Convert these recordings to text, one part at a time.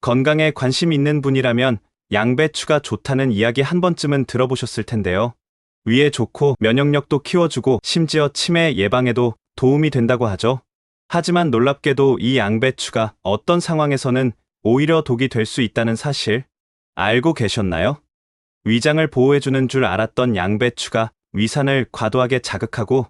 건강에 관심 있는 분이라면 양배추가 좋다는 이야기 한 번쯤은 들어보셨을 텐데요. 위에 좋고 면역력도 키워주고 심지어 치매 예방에도 도움이 된다고 하죠. 하지만 놀랍게도 이 양배추가 어떤 상황에서는 오히려 독이 될 수 있다는 사실 알고 계셨나요? 위장을 보호해주는 줄 알았던 양배추가 위산을 과도하게 자극하고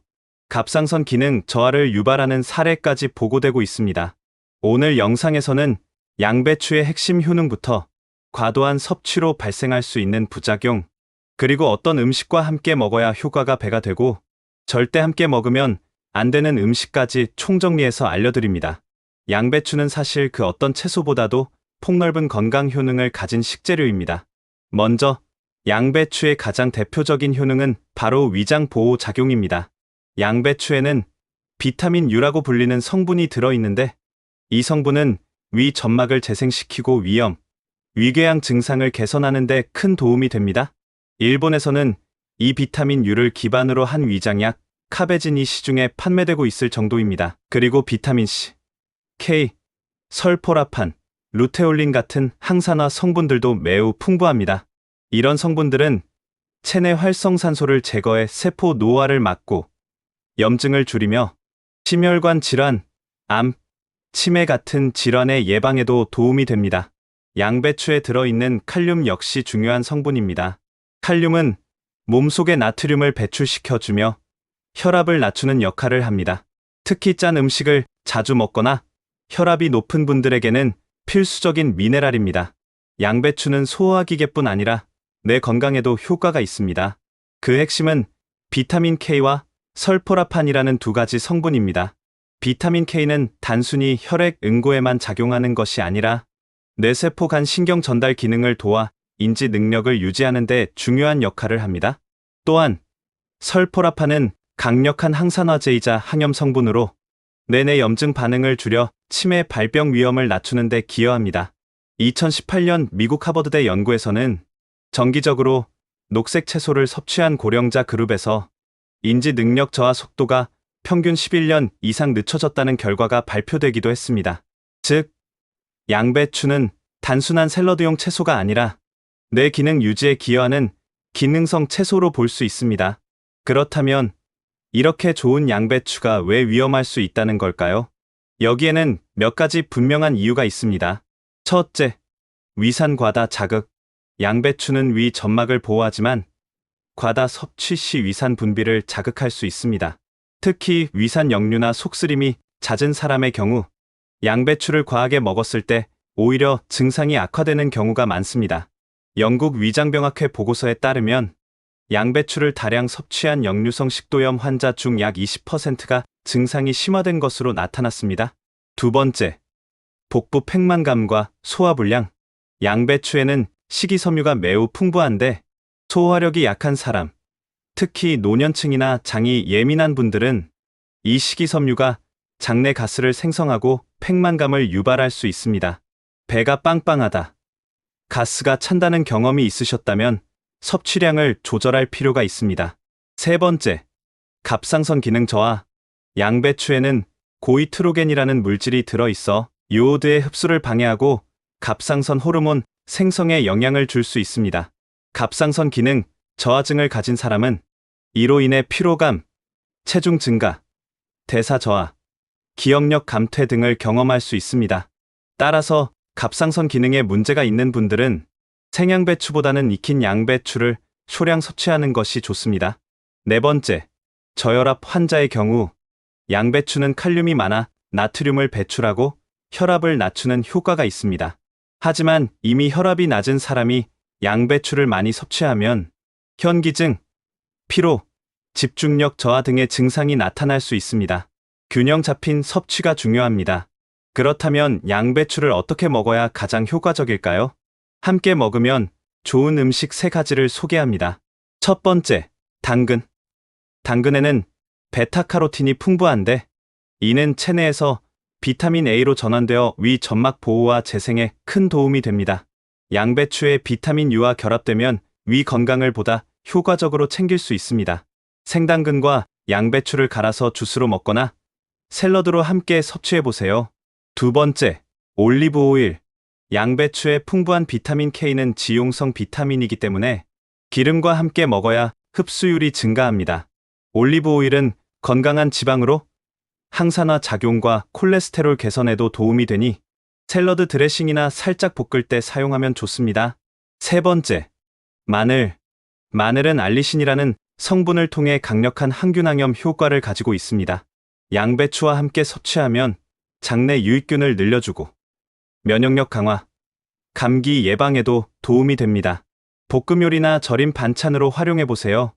갑상선 기능 저하를 유발하는 사례까지 보고되고 있습니다. 오늘 영상에서는 양배추의 핵심 효능부터 과도한 섭취로 발생할 수 있는 부작용, 그리고 어떤 음식과 함께 먹어야 효과가 배가 되고 절대 함께 먹으면 안 되는 음식까지 총정리해서 알려드립니다. 양배추는 사실 그 어떤 채소보다도 폭넓은 건강 효능을 가진 식재료입니다. 먼저 양배추의 가장 대표적인 효능은 바로 위장 보호 작용입니다. 양배추에는 비타민 U라고 불리는 성분이 들어있는데 이 성분은 위 점막을 재생시키고 위염, 위궤양 증상을 개선하는 데 큰 도움이 됩니다. 일본에서는 이 비타민 U를 기반으로 한 위장약 카베진이 시중에 판매되고 있을 정도입니다. 그리고 비타민 C, K, 설포라판, 루테올린 같은 항산화 성분들도 매우 풍부합니다. 이런 성분들은 체내 활성산소를 제거해 세포 노화를 막고 염증을 줄이며 심혈관 질환, 암, 치매 같은 질환의 예방에도 도움이 됩니다. 양배추에 들어있는 칼륨 역시 중요한 성분입니다. 칼륨은 몸속의 나트륨을 배출시켜주며 혈압을 낮추는 역할을 합니다. 특히 짠 음식을 자주 먹거나 혈압이 높은 분들에게는 필수적인 미네랄입니다. 양배추는 소화기계뿐 아니라 뇌 건강에도 효과가 있습니다. 그 핵심은 비타민 K와 설포라판이라는 두 가지 성분입니다. 비타민 K는 단순히 혈액 응고에만 작용하는 것이 아니라 뇌세포 간 신경 전달 기능을 도와 인지 능력을 유지하는 데 중요한 역할을 합니다. 또한 설포라판은 강력한 항산화제이자 항염 성분으로 뇌내 염증 반응을 줄여 치매 발병 위험을 낮추는 데 기여합니다. 2018년 미국 하버드대 연구에서는 정기적으로 녹색 채소를 섭취한 고령자 그룹에서 인지 능력 저하 속도가 평균 11년 이상 늦춰졌다는 결과가 발표되기도 했습니다. 즉, 양배추는 단순한 샐러드용 채소가 아니라 뇌 기능 유지에 기여하는 기능성 채소로 볼 수 있습니다. 그렇다면 이렇게 좋은 양배추가 왜 위험할 수 있다는 걸까요? 여기에는 몇 가지 분명한 이유가 있습니다. 첫째, 위산 과다 자극. 양배추는 위 점막을 보호하지만 과다 섭취 시 위산 분비를 자극할 수 있습니다. 특히 위산 역류나 속쓰림이 잦은 사람의 경우 양배추를 과하게 먹었을 때 오히려 증상이 악화되는 경우가 많습니다. 영국 위장병학회 보고서에 따르면 양배추를 다량 섭취한 역류성 식도염 환자 중 약 20%가 증상이 심화된 것으로 나타났습니다. 두 번째, 복부 팽만감과 소화불량. 양배추에는 식이섬유가 매우 풍부한데 소화력이 약한 사람, 특히 노년층이나 장이 예민한 분들은 이 식이섬유가 장내 가스를 생성하고 팽만감을 유발할 수 있습니다. 배가 빵빵하다, 가스가 찬다는 경험이 있으셨다면 섭취량을 조절할 필요가 있습니다. 세 번째, 갑상선 기능 저하. 양배추에는 고이트로겐이라는 물질이 들어있어 요오드의 흡수를 방해하고 갑상선 호르몬 생성에 영향을 줄 수 있습니다. 갑상선 기능 저하증을 가진 사람은 이로 인해 피로감, 체중 증가, 대사 저하, 기억력 감퇴 등을 경험할 수 있습니다. 따라서 갑상선 기능에 문제가 있는 분들은 생양배추보다는 익힌 양배추를 소량 섭취하는 것이 좋습니다. 네 번째, 저혈압 환자의 경우 양배추는 칼륨이 많아 나트륨을 배출하고 혈압을 낮추는 효과가 있습니다. 하지만 이미 혈압이 낮은 사람이 양배추를 많이 섭취하면 현기증, 피로, 집중력 저하 등의 증상이 나타날 수 있습니다. 균형 잡힌 섭취가 중요합니다. 그렇다면 양배추를 어떻게 먹어야 가장 효과적일까요? 함께 먹으면 좋은 음식 3가지를 소개합니다. 첫 번째, 당근. 당근에는 베타카로틴이 풍부한데 이는 체내에서 비타민 A로 전환되어 위 점막 보호와 재생에 큰 도움이 됩니다. 양배추의 비타민 U와 결합되면 위 건강을 보다 효과적으로 챙길 수 있습니다. 생당근과 양배추를 갈아서 주스로 먹거나 샐러드로 함께 섭취해보세요. 두 번째, 올리브 오일. 양배추의 풍부한 비타민 K는 지용성 비타민이기 때문에 기름과 함께 먹어야 흡수율이 증가합니다. 올리브 오일은 건강한 지방으로 항산화 작용과 콜레스테롤 개선에도 도움이 되니 샐러드 드레싱이나 살짝 볶을 때 사용하면 좋습니다. 세 번째, 마늘. 마늘은 알리신이라는 성분을 통해 강력한 항균항염 효과를 가지고 있습니다. 양배추와 함께 섭취하면 장내 유익균을 늘려주고 면역력 강화, 감기 예방에도 도움이 됩니다. 볶음 요리나 절임 반찬으로 활용해 보세요.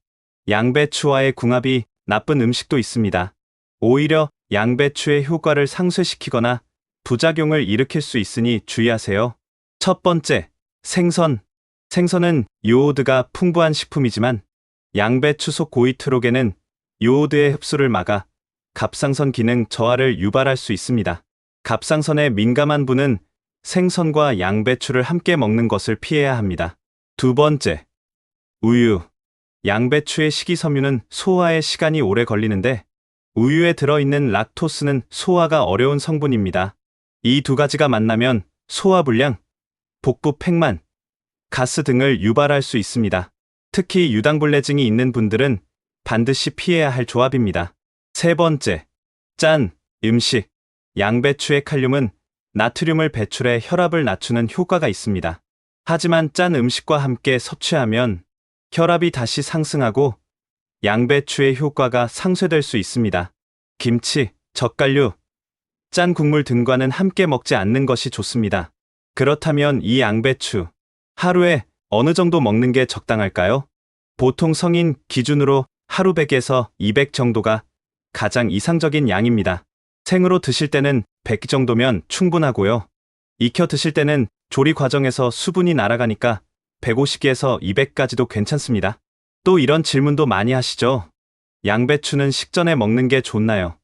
양배추와의 궁합이 나쁜 음식도 있습니다. 오히려 양배추의 효과를 상쇄시키거나 부작용을 일으킬 수 있으니 주의하세요. 첫 번째, 생선. 생선은 요오드가 풍부한 식품이지만 양배추 속 고이트로겐은 요오드의 흡수를 막아 갑상선 기능 저하를 유발할 수 있습니다. 갑상선에 민감한 분은 생선과 양배추를 함께 먹는 것을 피해야 합니다. 두 번째, 우유. 양배추의 식이섬유는 소화에 시간이 오래 걸리는데 우유에 들어있는 락토스는 소화가 어려운 성분입니다. 이 두 가지가 만나면 소화불량, 복부 팽만, 가스 등을 유발할 수 있습니다. 특히 유당불내증이 있는 분들은 반드시 피해야 할 조합입니다. 세 번째, 짠 음식. 양배추의 칼륨은 나트륨을 배출해 혈압을 낮추는 효과가 있습니다. 하지만 짠 음식과 함께 섭취하면 혈압이 다시 상승하고 양배추의 효과가 상쇄될 수 있습니다. 김치, 젓갈류, 짠 국물 등과는 함께 먹지 않는 것이 좋습니다. 그렇다면 이 양배추, 하루에 어느 정도 먹는 게 적당할까요? 보통 성인 기준으로 하루 100에서 200 정도가 가장 이상적인 양입니다. 생으로 드실 때는 100 정도면 충분하고요. 익혀 드실 때는 조리 과정에서 수분이 날아가니까 150에서 200까지도 괜찮습니다. 또 이런 질문도 많이 하시죠? 양배추는 식전에 먹는 게 좋나요?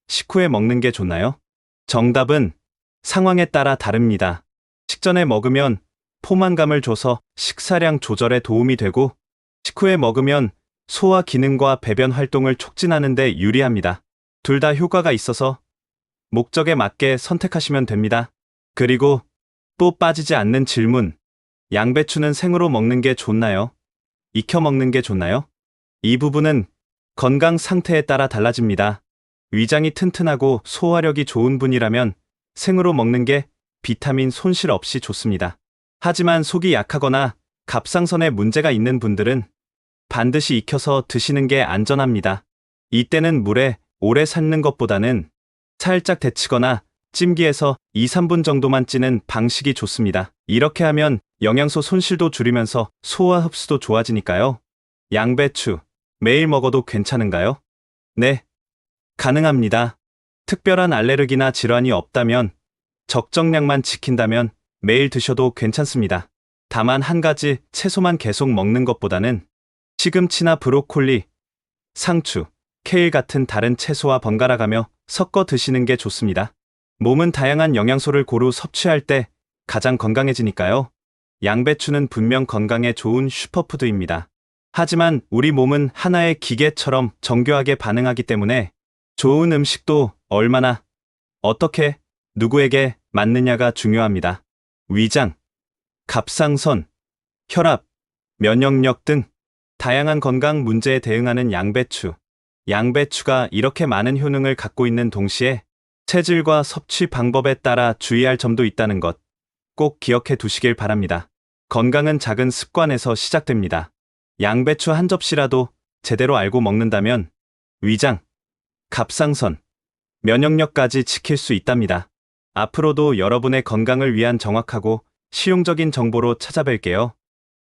식후에 먹는 게 좋나요? 정답은 상황에 따라 다릅니다. 식전에 먹으면 포만감을 줘서 식사량 조절에 도움이 되고 식후에 먹으면 소화 기능과 배변 활동을 촉진하는 데 유리합니다. 둘 다 효과가 있어서 목적에 맞게 선택하시면 됩니다. 그리고 또 빠지지 않는 질문. 양배추는 생으로 먹는 게 좋나요? 익혀 먹는 게 좋나요? 이 부분은 건강 상태에 따라 달라집니다. 위장이 튼튼하고 소화력이 좋은 분이라면 생으로 먹는 게 비타민 손실 없이 좋습니다. 하지만 속이 약하거나 갑상선에 문제가 있는 분들은 반드시 익혀서 드시는 게 안전합니다. 이때는 물에 오래 삶는 것보다는 살짝 데치거나 찜기에서 2-3분 정도만 찌는 방식이 좋습니다. 이렇게 하면 영양소 손실도 줄이면서 소화 흡수도 좋아지니까요. 양배추, 매일 먹어도 괜찮은가요? 네, 가능합니다. 특별한 알레르기나 질환이 없다면, 적정량만 지킨다면 매일 드셔도 괜찮습니다. 다만 한 가지 채소만 계속 먹는 것보다는 시금치나 브로콜리, 상추, 케일 같은 다른 채소와 번갈아가며 섞어 드시는 게 좋습니다. 몸은 다양한 영양소를 고루 섭취할 때 가장 건강해지니까요. 양배추는 분명 건강에 좋은 슈퍼푸드입니다. 하지만 우리 몸은 하나의 기계처럼 정교하게 반응하기 때문에 좋은 음식도 얼마나, 어떻게, 누구에게 맞느냐가 중요합니다. 위장, 갑상선, 혈압, 면역력 등 다양한 건강 문제에 대응하는 양배추. 양배추가 이렇게 많은 효능을 갖고 있는 동시에 체질과 섭취 방법에 따라 주의할 점도 있다는 것 꼭 기억해 두시길 바랍니다. 건강은 작은 습관에서 시작됩니다. 양배추 한 접시라도 제대로 알고 먹는다면 위장, 갑상선, 면역력까지 지킬 수 있답니다. 앞으로도 여러분의 건강을 위한 정확하고 실용적인 정보로 찾아뵐게요.